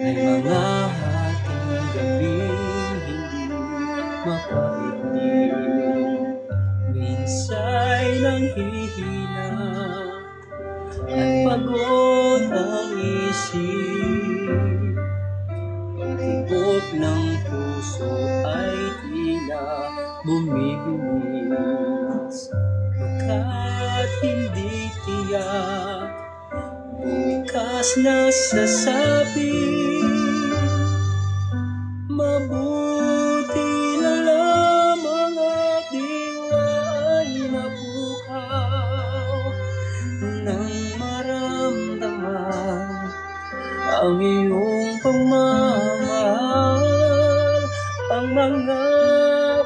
May mga hating gabing hindi makaigib, minsa'y nanghihina at pagod ang isip. Tibok ng puso ay tila bumibilis, pagkat hindi tiyak bukas na sasabi. Mabuti na lamang at diwa ay napukaw nang maramdaman ang iyong pagmamahal. Ang mga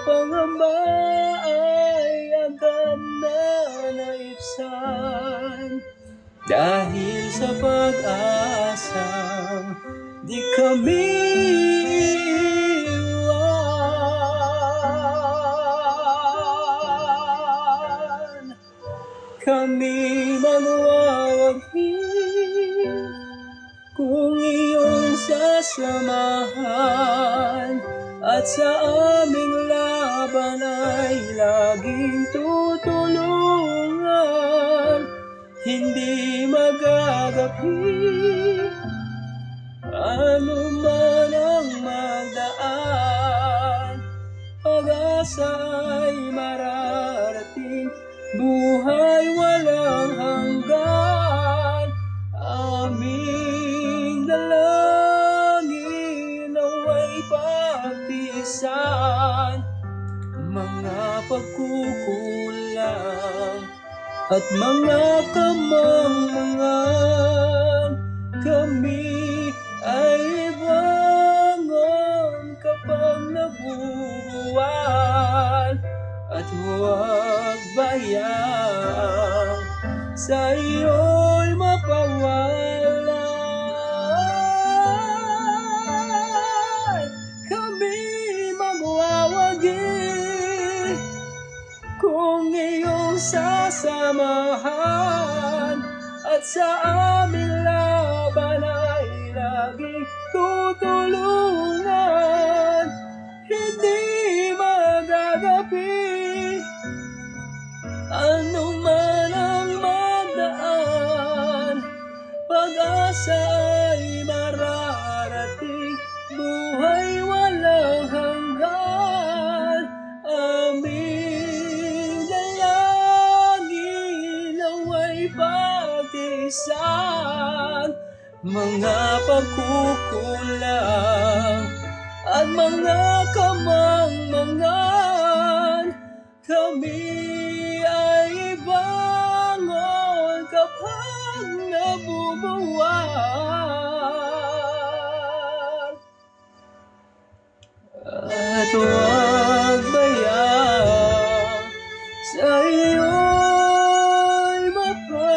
pangamba ay agad na naibsan dahil sa pag-asang di kami iwan. Kami magwawagi kung iyong sasamahan, at sa aming laban ay laging tutulungan. Hindi magagapi ano man ang magdaan, pag-asa ay mararating, buhay walang hanggan. Aming dalangin naway pagtiisan mga pagkukulang at mga kamangmangan. Kami ay bangon kapag nabubuwan, at huwag bayang sa iyo'y mapawalan. Kami magwawagi kung iyong sasamahan, at sa aming laban ay laging tutulungan. Hindi magagapi ano man ang magdaan, pag-asa ay mararating, buhay walang hanggan. Aming dalangin naway pagtiisan mga pagkukulang at mga kamangmangan. Kami ay bangon kapag nabubuwan, at huwag bayang sa iyo'y mapawalan.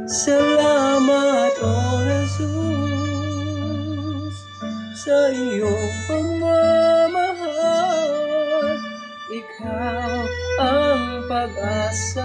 Salamat, O Jesus, sa iyong pagmamahal. Ikaw ang pag-asa